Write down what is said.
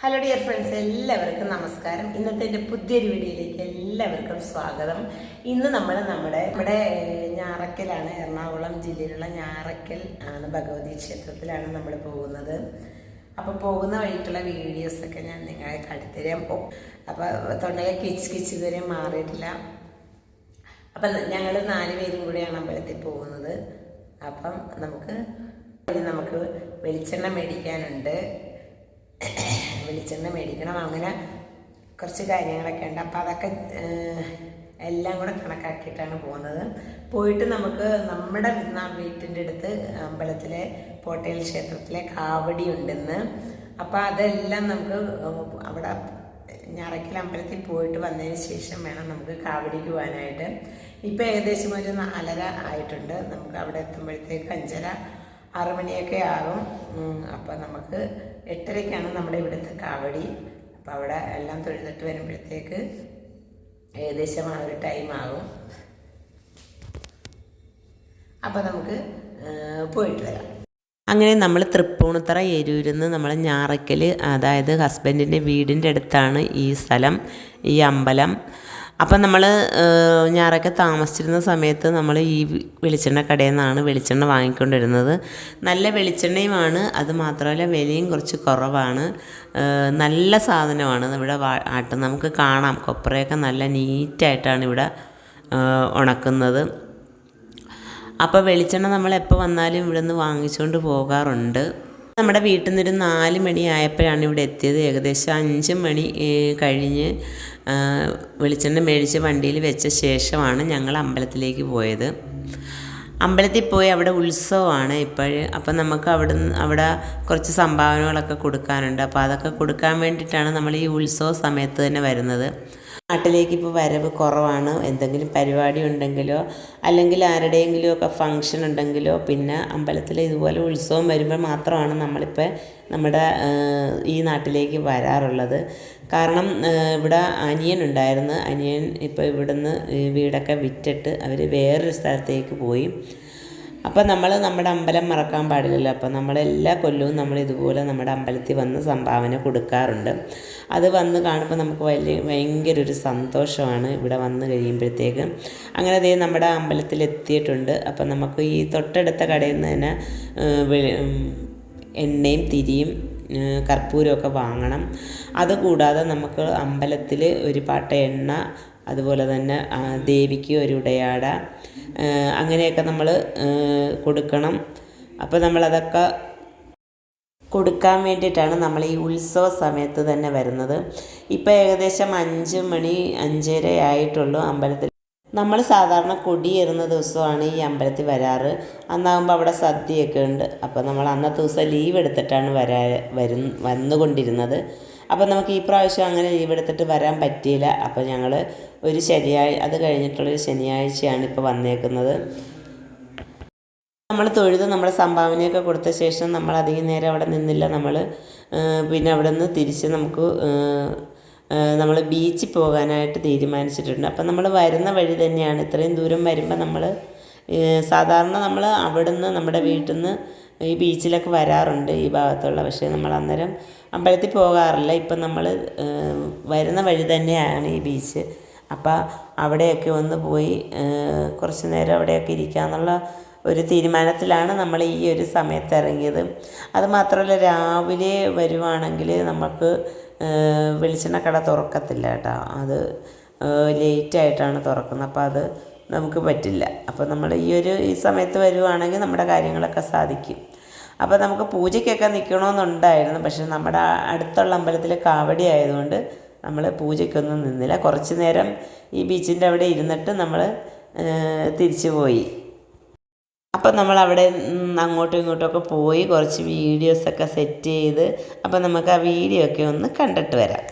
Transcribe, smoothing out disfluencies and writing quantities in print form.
Hello dear friends, എല്ലാവർക്കും നമസ്കാരം. ഇന്നത്തെ എൻ്റെ പുതിയൊരു വീഡിയോയിലേക്ക് എല്ലാവർക്കും സ്വാഗതം. ഇന്ന് നമ്മുടെ ഞാറക്കലാണ്, എറണാകുളം ജില്ലയിലുള്ള ഞാറക്കൽ ആണ് ഭഗവതി ക്ഷേത്രത്തിലാണ് നമ്മൾ പോകുന്നത്. അപ്പോൾ പോകുന്ന വഴിക്കുള്ള വീഡിയോസൊക്കെ ഞാൻ നിങ്ങളെ കാട്ടിത്തരാം. അപ്പോൾ തൊണ്ടയെ കിച്ച് ഇതുവരെ മാറിയിട്ടില്ല. അപ്പം ഞങ്ങൾ 4 പേരും കൂടിയാണ് അമ്പലത്തിൽ പോകുന്നത്. അപ്പം നമുക്ക് വെളിച്ചെണ്ണ മേടിക്കാനുണ്ട്, വെളിച്ചെണ്ണ മേടിക്കണം, അങ്ങനെ കുറച്ച് കാര്യങ്ങളൊക്കെ ഉണ്ട്. അപ്പോൾ അതൊക്കെ എല്ലാം കൂടെ കണക്കാക്കിയിട്ടാണ് പോകുന്നത്. പോയിട്ട് നമുക്ക് നമ്മുടെ വീട്ടിൻ്റെ അടുത്ത് അമ്പലത്തിലെ പോട്ടയിൽ ക്ഷേത്രത്തിലെ കാവടി ഉണ്ടെന്ന്. അപ്പോൾ അതെല്ലാം നമുക്ക് അവിടെ ഞാറക്കൽ അമ്പലത്തിൽ പോയിട്ട് വന്നതിന് ശേഷം വേണം നമുക്ക് കാവടിക്ക് പോകാനായിട്ട്. ഇപ്പോൾ ഏകദേശം ഒരു 4:30 ആയിട്ടുണ്ട്. നമുക്ക് അവിടെ എത്തുമ്പോഴത്തേക്ക് 5:30-6 മണിയൊക്കെ ആകും. അപ്പോൾ നമുക്ക് 8:30-ക്കാണ് നമ്മുടെ ഇവിടുത്തെ കാവടി. അപ്പോൾ അവിടെ എല്ലാം തൊഴുതിട്ട് വരുമ്പോഴത്തേക്ക് ഏകദേശം ആ ഒരു ടൈം ആകും. അപ്പോൾ നമുക്ക് പോയിട്ട് വരാം. അങ്ങനെ നമ്മൾ തൃപ്പൂണിത്തറ ഏരൂരിന്ന് നമ്മൾ ഞാറക്കൽ, അതായത് ഹസ്ബൻഡിൻ്റെ വീടിൻ്റെ അടുത്താണ് ഈ സ്ഥലം, ഈ അമ്പലം. അപ്പം നമ്മൾ ഞാറൊക്കെ താമസിച്ചിരുന്ന സമയത്ത് നമ്മൾ ഈ വെളിച്ചെണ്ണ കടയിൽ നിന്നാണ് വെളിച്ചെണ്ണ വാങ്ങിക്കൊണ്ടിരുന്നത്. നല്ല വെളിച്ചെണ്ണയുമാണ്, അത് മാത്രമല്ല വിലയും കുറച്ച് കുറവാണ്. നല്ല സാധനമാണ് ഇവിടെ ആട്ടുന്നത്. നമുക്ക് കാണാം കൊപ്രയൊക്കെ നല്ല നീറ്റായിട്ടാണ് ഇവിടെ ഉണക്കുന്നത്. അപ്പോൾ വെളിച്ചെണ്ണ നമ്മൾ എപ്പോൾ വന്നാലും ഇവിടെ നിന്ന് വാങ്ങിച്ചുകൊണ്ട് പോകാറുണ്ട്. നമ്മുടെ വീട്ടിൽ നിന്നൊരു 4 മണി ആയപ്പോഴാണ് ഇവിടെ എത്തിയത്. ഏകദേശം 5 മണി കഴിഞ്ഞ് വെളിച്ചെണ്ണ മേടിച്ച് വണ്ടിയിൽ വെച്ച ശേഷമാണ് ഞങ്ങൾ അമ്പലത്തിലേക്ക് പോയത്. അമ്പലത്തിൽ പോയി അവിടെ ഉത്സവമാണ് ഇപ്പോഴ്. അപ്പം നമുക്ക് അവിടെ കുറച്ച് സംഭാവനകളൊക്കെ കൊടുക്കാനുണ്ട്. അപ്പോൾ അതൊക്കെ കൊടുക്കാൻ വേണ്ടിയിട്ടാണ് നമ്മൾ ഈ ഉത്സവ സമയത്ത് തന്നെ വരുന്നത്. നാട്ടിലേക്ക് ഇപ്പോൾ വരവ് കുറവാണ്. എന്തെങ്കിലും പരിപാടി ഉണ്ടെങ്കിലോ അല്ലെങ്കിൽ ആരുടെയെങ്കിലും ഒക്കെ ഫങ്ഷൻ ഉണ്ടെങ്കിലോ പിന്നെ അമ്പലത്തിൽ ഇതുപോലെ ഉത്സവം വരുമ്പോൾ മാത്രമാണ് നമ്മളിപ്പോൾ നമ്മുടെ ഈ നാട്ടിലേക്ക് വരാറുള്ളത്. കാരണം ഇവിടെ അനിയനുണ്ടായിരുന്നു. അനിയൻ ഇപ്പോൾ ഇവിടുന്ന് വീടൊക്കെ വിറ്റിട്ട് അവർ വേറൊരു സ്ഥലത്തേക്ക് പോയി. അപ്പോൾ നമ്മുടെ അമ്പലം മറക്കാൻ പാടില്ലല്ലോ. അപ്പോൾ നമ്മളെല്ലാ കൊല്ലവും നമ്മൾ ഇതുപോലെ നമ്മുടെ അമ്പലത്തിൽ വന്ന് സംഭാവന കൊടുക്കാറുണ്ട്. അത് വന്ന് കാണുമ്പോൾ നമുക്ക് ഭയങ്കര ഒരു സന്തോഷമാണ് ഇവിടെ വന്ന് കഴിയുമ്പോഴത്തേക്ക്. അങ്ങനെ ദേ നമ്മുടെ അമ്പലത്തിൽ എത്തിയിട്ടുണ്ട്. അപ്പം നമുക്ക് ഈ തൊട്ടടുത്ത കടയിൽ നിന്ന് തന്നെ എണ്ണയും തിരിയും കർപ്പൂരമൊക്കെ വാങ്ങണം. അതുകൂടാതെ നമുക്ക് അമ്പലത്തിൽ ഒരു പാട്ട എണ്ണ, അതുപോലെ തന്നെ ദേവിക്ക് ഒരു ഉടയാട, അങ്ങനെയൊക്കെ നമ്മൾ കൊടുക്കണം. അപ്പോൾ നമ്മളതൊക്കെ കൊടുക്കാൻ വേണ്ടിയിട്ടാണ് നമ്മൾ ഈ ഉത്സവ സമയത്ത് തന്നെ വരുന്നത്. ഇപ്പോൾ ഏകദേശം 5 മണി 5:30 ആയിട്ടുള്ളൂ. അമ്പലത്തിൽ നമ്മൾ സാധാരണ കൊടിയേറുന്ന ദിവസമാണ് ഈ അമ്പലത്തിൽ വരാറ്. അന്നാകുമ്പോൾ അവിടെ സദ്യയൊക്കെ ഉണ്ട്. അപ്പോൾ നമ്മൾ അന്നത്തെ ദിവസം ലീവ് എടുത്തിട്ടാണ് വന്നുകൊണ്ടിരുന്നത്. അപ്പോൾ നമുക്ക് ഈ പ്രാവശ്യം അങ്ങനെ ലീവ് എടുത്തിട്ട് വരാൻ പറ്റിയില്ല. അപ്പോൾ ഞങ്ങൾ അത് കഴിഞ്ഞിട്ടുള്ളൊരു ശനിയാഴ്ചയാണ് ഇപ്പോൾ വന്നേക്കുന്നത്. നമ്മൾ തൊഴുത് നമ്മുടെ സംഭാവനയൊക്കെ കൊടുത്ത ശേഷം നമ്മൾ അധികം നേരം അവിടെ നിന്നില്ല. പിന്നെ അവിടെ നിന്ന് തിരിച്ച് നമ്മൾ ബീച്ചിൽ പോകാനായിട്ട് തീരുമാനിച്ചിട്ടുണ്ട്. അപ്പം നമ്മൾ വരുന്ന വഴി തന്നെയാണ്. ഇത്രയും ദൂരം വരുമ്പോൾ സാധാരണ നമ്മൾ അവിടെ നിന്ന് നമ്മുടെ വീട്ടിൽ നിന്ന് ഈ ബീച്ചിലൊക്കെ വരാറുണ്ട് ഈ ഭാഗത്തുള്ള. പക്ഷേ നമ്മൾ അന്നേരം അമ്പലത്തിൽ പോകാറില്ല. ഇപ്പം നമ്മൾ വരുന്ന വഴി തന്നെയാണ് ഈ ബീച്ച്. അപ്പം അവിടെയൊക്കെ ഒന്ന് പോയി കുറച്ച് നേരം അവിടെയൊക്കെ ഇരിക്കാമെന്നുള്ള ഒരു തീരുമാനത്തിലാണ് നമ്മൾ ഈ ഒരു സമയത്ത് ഇറങ്ങിയത്. അതുമാത്രമല്ല, രാവിലെ വരുവാണെങ്കിൽ നമുക്ക് വെളിച്ചെണ്ണ കട തുറക്കത്തില്ല കേട്ടോ. അത് ലേറ്റായിട്ടാണ് തുറക്കുന്നത്. അപ്പോൾ അത് നമുക്ക് പറ്റില്ല. അപ്പോൾ നമ്മൾ ഈ സമയത്ത് വരുവാണെങ്കിൽ നമ്മുടെ കാര്യങ്ങളൊക്കെ സാധിക്കും. അപ്പോൾ നമുക്ക് പൂജയ്ക്കൊക്കെ നിൽക്കണമെന്നുണ്ടായിരുന്നു. പക്ഷെ നമ്മുടെ അടുത്തുള്ള അമ്പലത്തിൽ കാവടി ആയതുകൊണ്ട് നമ്മൾ പൂജയ്ക്കൊന്നും നിന്നില്ല. കുറച്ച് നേരം ഈ ബീച്ചിൻ്റെ അവിടെ ഇരുന്നിട്ട് നമ്മൾ തിരിച്ചു പോയി. അപ്പം നമ്മളവിടെ അങ്ങോട്ടും ഇങ്ങോട്ടുമൊക്കെ പോയി കുറച്ച് വീഡിയോസൊക്കെ സെറ്റ് ചെയ്ത്, അപ്പം നമുക്ക് ആ വീഡിയോ ഒക്കെ ഒന്ന് കണ്ടിട്ട് വരാം.